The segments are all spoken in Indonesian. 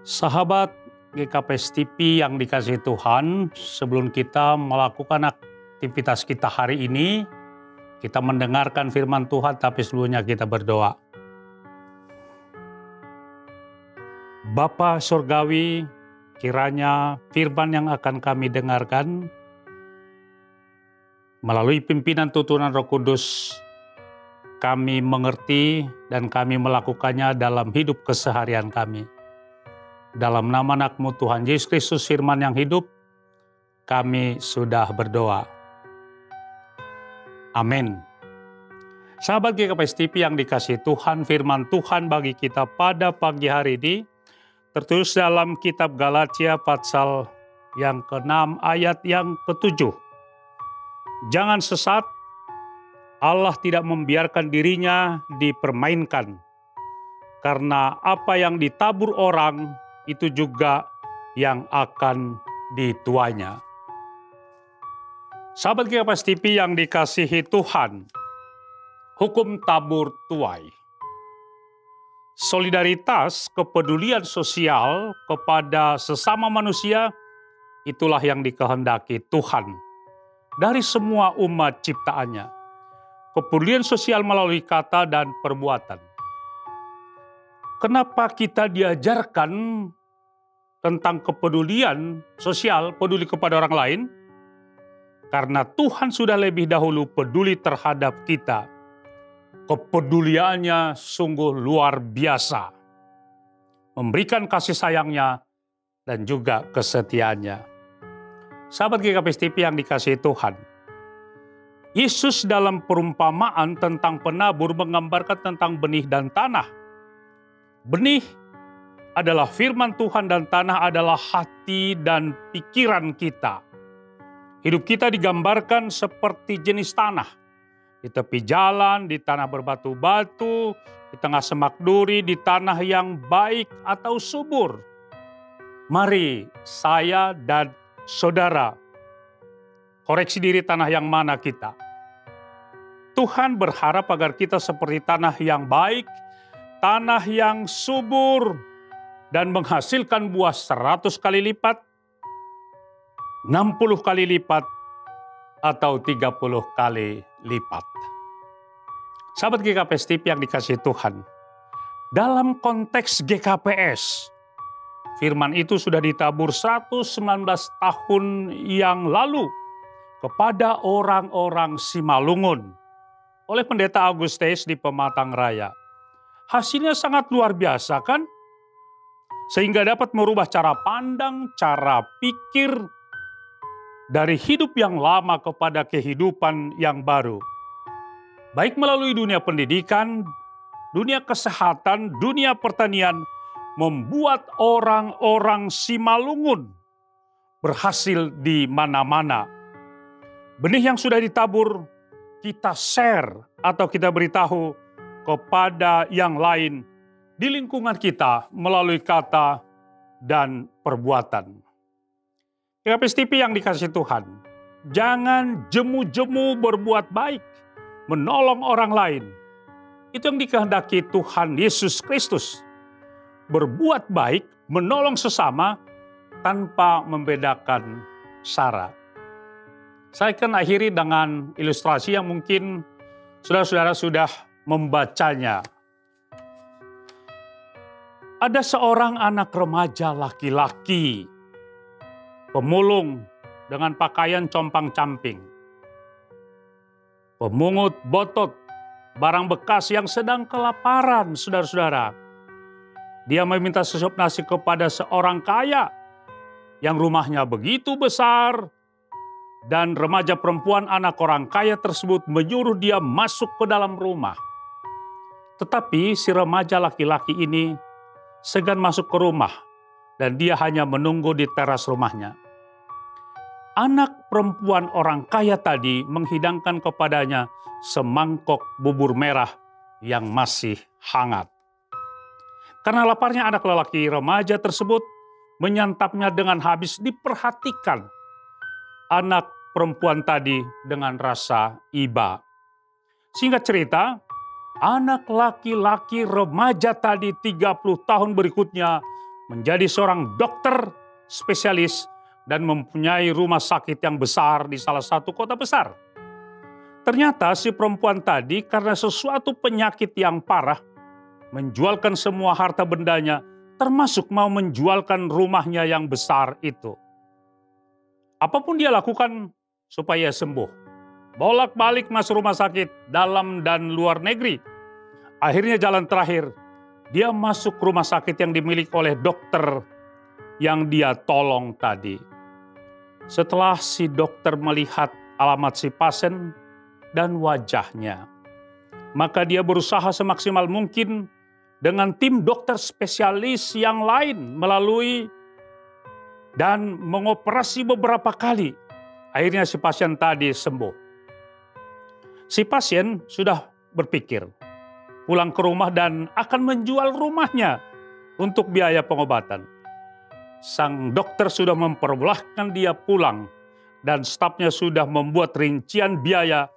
Sahabat GKPS TV yang dikasihi Tuhan, sebelum kita melakukan aktivitas kita hari ini, kita mendengarkan firman Tuhan, tapi sebelumnya kita berdoa. Bapa Surgawi, kiranya firman yang akan kami dengarkan melalui pimpinan tuntunan Roh Kudus, kami mengerti dan kami melakukannya dalam hidup keseharian kami. Dalam nama anak-Mu Tuhan Yesus Kristus firman yang hidup, kami sudah berdoa. Amin. Sahabat GKPS TV yang dikasihi Tuhan, firman Tuhan bagi kita pada pagi hari ini tertulis dalam kitab Galatia pasal yang ke-6 ayat yang ke-7. Jangan sesat, Allah tidak membiarkan dirinya dipermainkan, karena apa yang ditabur orang itu juga yang akan dituainya. Sahabat GKPS TV yang dikasihi Tuhan, hukum tabur tuai. Solidaritas, kepedulian sosial kepada sesama manusia, itulah yang dikehendaki Tuhan dari semua umat ciptaannya. Kepedulian sosial melalui kata dan perbuatan. Kenapa kita diajarkan tentang kepedulian sosial, peduli kepada orang lain? Karena Tuhan sudah lebih dahulu peduli terhadap kita. Kepeduliannya sungguh luar biasa. Memberikan kasih sayangnya dan juga kesetiaannya. Sahabat GKPS TV yang dikasihi Tuhan, Yesus dalam perumpamaan tentang penabur menggambarkan tentang benih dan tanah. Benih adalah firman Tuhan dan tanah adalah hati dan pikiran kita. Hidup kita digambarkan seperti jenis tanah. Di tepi jalan, di tanah berbatu-batu, di tengah semak duri, di tanah yang baik atau subur. Mari saya dan saudara koreksi diri tanah yang mana kita. Tuhan berharap agar kita seperti tanah yang baik, tanah yang subur dan menghasilkan buah 100 kali lipat, 60 kali lipat, atau 30 kali lipat. Sahabat GKPS TV yang dikasihi Tuhan, dalam konteks GKPS, firman itu sudah ditabur 119 tahun yang lalu kepada orang-orang Simalungun oleh Pendeta Agustus di Pematang Raya. Hasilnya sangat luar biasa kan? Sehingga dapat merubah cara pandang, cara pikir dari hidup yang lama kepada kehidupan yang baru. Baik melalui dunia pendidikan, dunia kesehatan, dunia pertanian, membuat orang-orang Simalungun berhasil di mana-mana. Benih yang sudah ditabur, kita share atau kita beritahu kepada yang lain di lingkungan kita melalui kata dan perbuatan. GKPS TV yang dikasihi Tuhan, jangan jemu-jemu berbuat baik, menolong orang lain. Itu yang dikehendaki Tuhan Yesus Kristus. Berbuat baik, menolong sesama tanpa membedakan sara. Saya akan akhiri dengan ilustrasi yang mungkin saudara-saudara sudah membacanya. Ada seorang anak remaja laki-laki, pemulung dengan pakaian compang-camping, pemungut botot, barang bekas yang sedang kelaparan, saudara-saudara. Dia meminta sesuap nasi kepada seorang kaya yang rumahnya begitu besar, dan remaja perempuan anak orang kaya tersebut menyuruh dia masuk ke dalam rumah. Tetapi si remaja laki-laki ini segan masuk ke rumah dan dia hanya menunggu di teras rumahnya. Anak perempuan orang kaya tadi menghidangkan kepadanya semangkok bubur merah yang masih hangat. Karena laparnya anak lelaki remaja tersebut menyantapnya dengan habis. Diperhatikan anak perempuan tadi dengan rasa iba. Singkat cerita, anak laki-laki remaja tadi 30 tahun berikutnya menjadi seorang dokter spesialis dan mempunyai rumah sakit yang besar di salah satu kota besar. Ternyata si perempuan tadi karena sesuatu penyakit yang parah, menjualkan semua harta bendanya, termasuk mau menjualkan rumahnya yang besar itu. Apapun dia lakukan supaya sembuh. Bolak-balik masuk rumah sakit dalam dan luar negeri. Akhirnya jalan terakhir, dia masuk rumah sakit yang dimiliki oleh dokter yang dia tolong tadi. Setelah si dokter melihat alamat si pasien dan wajahnya, maka dia berusaha semaksimal mungkin dengan tim dokter spesialis yang lain melalui dan mengoperasi beberapa kali. Akhirnya si pasien tadi sembuh. Si pasien sudah berpikir pulang ke rumah dan akan menjual rumahnya untuk biaya pengobatan. Sang dokter sudah memperbolehkan dia pulang dan stafnya sudah membuat rincian biaya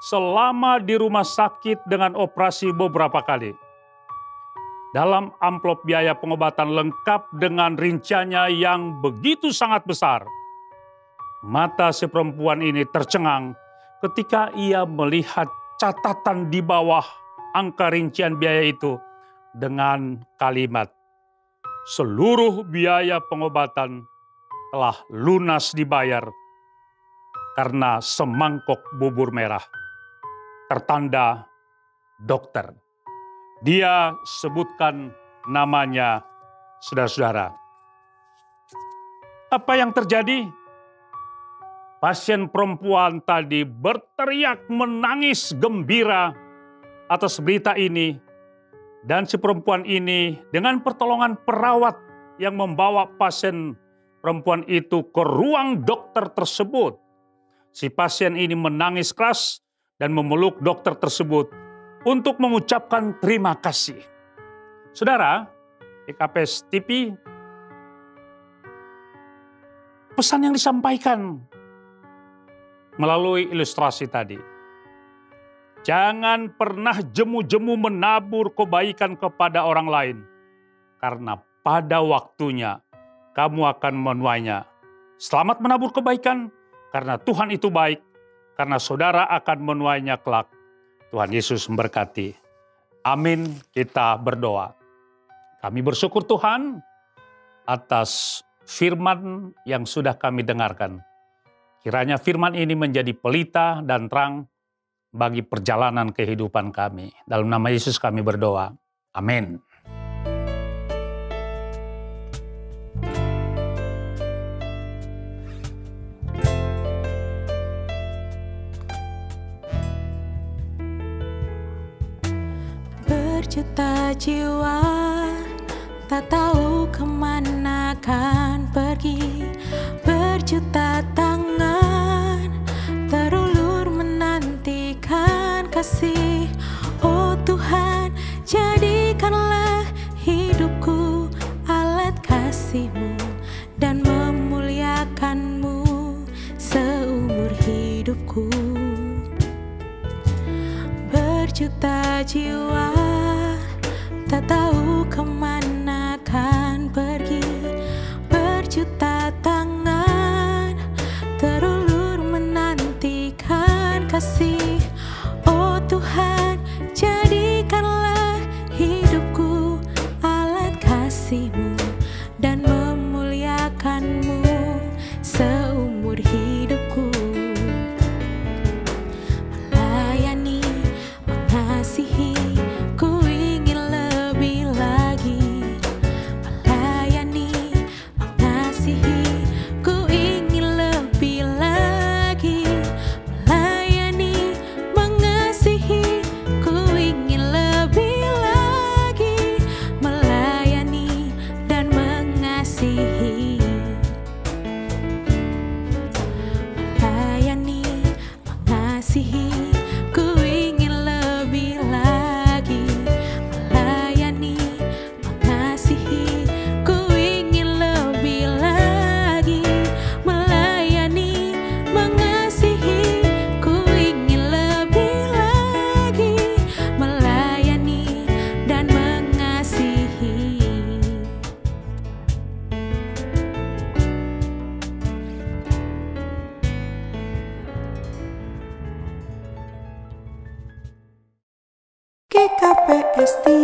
selama di rumah sakit dengan operasi beberapa kali. Dalam amplop biaya pengobatan lengkap dengan rinciannya yang begitu sangat besar. Mata si perempuan ini tercengang ketika ia melihat catatan di bawah angka rincian biaya itu dengan kalimat, "Seluruh biaya pengobatan telah lunas dibayar karena semangkok bubur merah." Tertanda dokter. Dia sebutkan namanya, saudara-saudara. Apa yang terjadi? Pasien perempuan tadi berteriak menangis gembira atas berita ini. Dan si perempuan ini dengan pertolongan perawat yang membawa pasien perempuan itu ke ruang dokter tersebut. Si pasien ini menangis keras dan memeluk dokter tersebut untuk mengucapkan terima kasih. Saudara, IKPS TV, pesan yang disampaikan melalui ilustrasi tadi. Jangan pernah jemu-jemu menabur kebaikan kepada orang lain, karena pada waktunya kamu akan menuainya. Selamat menabur kebaikan, karena Tuhan itu baik, karena saudara akan menuainya kelak. Tuhan Yesus memberkati. Amin, kita berdoa. Kami bersyukur Tuhan atas firman yang sudah kami dengarkan. Kiranya firman ini menjadi pelita dan terang bagi perjalanan kehidupan kami. Dalam nama Yesus kami berdoa. Amin. Berjuta jiwa tak tahu kemana akan pergi. Berjuta tangan terulur menantikan kasih. Oh Tuhan, jadikanlah hidupku alat kasih-Mu dan memuliakan-Mu seumur hidupku. Berjuta jiwa tak tahu kemana akan pergi. Berjuta tangan terulur menantikan kasih. Oh Tuhan, jadikanlah hidupku alat kasih-Mu dan memuliakan-Mu seumur hidupku. Melayani, mengasihi, ku ingin lebih lagi. Melayani, mengasihi, ku ingin lebih lagi. Melayani, mengasihi, ku ingin lebih lagi. Melayani dan mengasihi. Melayani, mengasihi, ku ingin lebih lagi. Melayani, mengasihi, ku ingin lebih lagi. Melayani, mengasihi, ku ingin lebih lagi. Melayani dan mengasihi. GKPS TV.